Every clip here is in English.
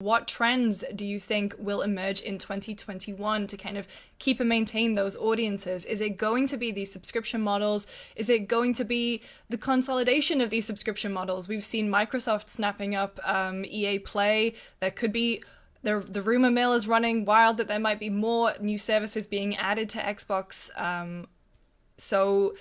What trends do you think will emerge in 2021 to kind of keep and maintain those audiences? Is it going to be these subscription models? Is it going to be the consolidation of these subscription models? We've seen Microsoft snapping up EA Play. There could be the rumor mill is running wild that there might be more new services being added to Xbox. So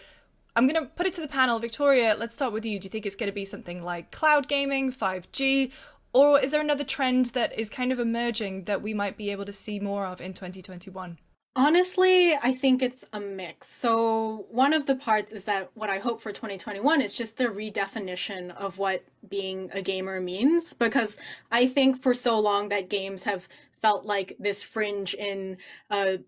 I'm going to put it to the panel. Victoria, let's start with you. Do you think it's going to be something like cloud gaming, 5G, or is there another trend that is kind of emerging that we might be able to see more of in 2021? Honestly, I think it's a mix. So, one of the parts is that what I hope for 2021 is just the redefinition of what being a gamer means. Because I think for so long that games have felt like this fringe in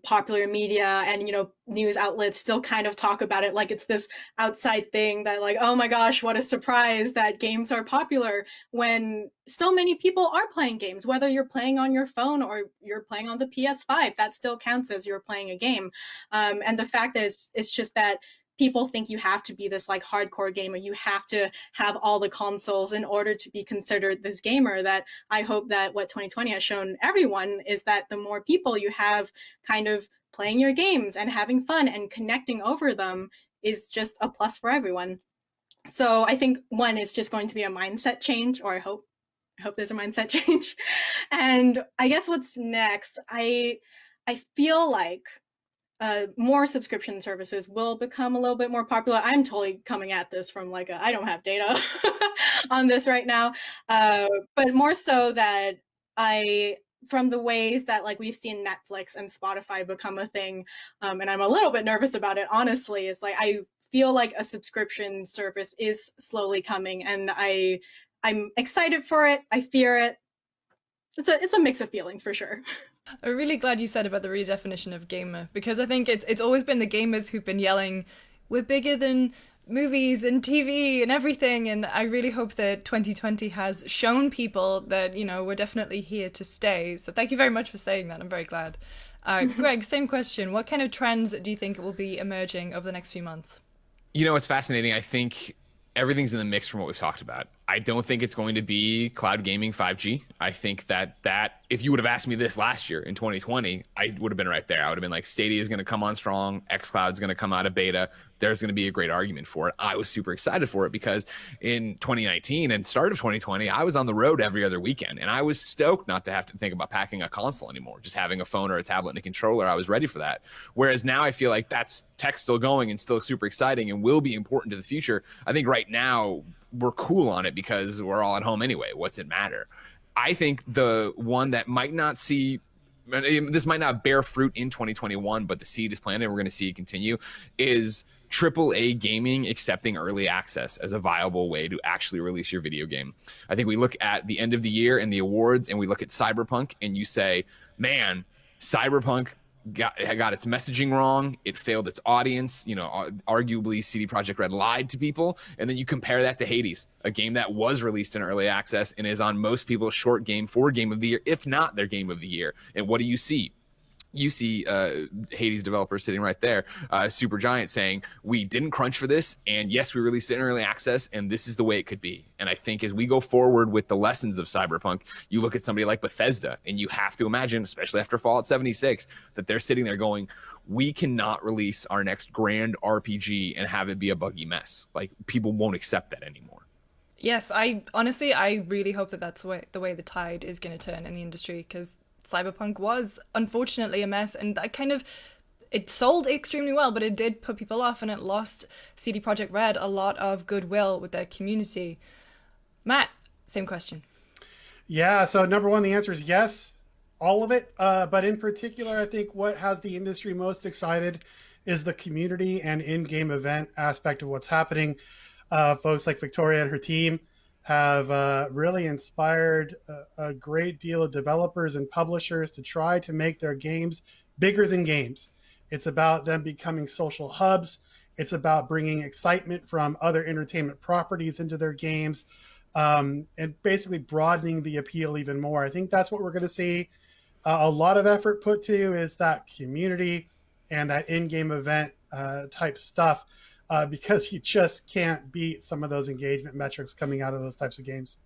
popular media, and news outlets still kind of talk about it like it's this outside thing, that like, oh my gosh, what a surprise that games are popular, when so many people are playing games. Whether you're playing on your phone or you're playing on the PS5, that still counts as you're playing a game. And the fact is, it's just that people think you have to be this like hardcore gamer. You have to have all the consoles in order to be considered this gamer. That I hope that what 2020 has shown everyone is that the more people you have kind of playing your games and having fun and connecting over them is just a plus for everyone. So I think one is just going to be a mindset change, or I hope there's a mindset change. And I guess what's next, I feel like more subscription services will become a little bit more popular. I'm totally coming at this from like I don't have data on this right now, but more so that I from the ways that like we've seen Netflix and Spotify become a thing, and I'm a little bit nervous about it. Honestly, it's like I feel like a subscription service is slowly coming, and I'm excited for it. I fear it. It's a mix of feelings for sure. I'm really glad you said about the redefinition of gamer, because I think it's always been the gamers who've been yelling, "We're bigger than movies and TV and everything." And I really hope that 2020 has shown people that, we're definitely here to stay. So thank you very much for saying that. I'm very glad. Greg, same question. What kind of trends do you think will be emerging over the next few months? It's fascinating. I think everything's in the mix from what we've talked about. I don't think it's going to be cloud gaming 5G. I think that if you would have asked me this last year in 2020, I would have been right there. I would have been like, Stadia is going to come on strong. xCloud is going to come out of beta. There's going to be a great argument for it. I was super excited for it because in 2019 and start of 2020, I was on the road every other weekend, and I was stoked not to have to think about packing a console anymore. Just having a phone or a tablet and a controller, I was ready for that. Whereas now I feel like that's tech still going and still super exciting and will be important to the future. I think right now we're cool on it because we're all at home anyway. What's it matter? I think the one that might not see, this might not bear fruit in 2021, but the seed is planted, and we're going to see it continue, is AAA gaming accepting early access as a viable way to actually release your video game. I think we look at the end of the year and the awards, and we look at Cyberpunk, and you say, man, Cyberpunk got its messaging wrong. It failed its audience. Arguably CD Projekt Red lied to people. And then you compare that to Hades, a game that was released in early access and is on most people's short game for game of the year, if not their game of the year. And what do you see? You see Hades developers sitting right there, Supergiant, saying, we didn't crunch for this, and yes, we released it in early access, and this is the way it could be. And I think as we go forward with the lessons of Cyberpunk, you look at somebody like Bethesda, and you have to imagine, especially after Fallout 76, that they're sitting there going, we cannot release our next grand RPG and have it be a buggy mess. Like, people won't accept that anymore. Yes, I really hope that that's the way the tide is going to turn in the industry, because Cyberpunk was unfortunately a mess, and it sold extremely well, but it did put people off, and it lost CD Projekt Red a lot of goodwill with their community. Matt, same question. Yeah, so number one, the answer is yes, all of it. But in particular, I think what has the industry most excited is the community and in-game event aspect of what's happening. Folks like Victoria and her team have really inspired a great deal of developers and publishers to try to make their games bigger than games. It's about them becoming social hubs. It's about bringing excitement from other entertainment properties into their games, and basically broadening the appeal even more. I think that's what we're going to see a lot of effort put to, is that community and that in-game event type stuff. Because you just can't beat some of those engagement metrics coming out of those types of games.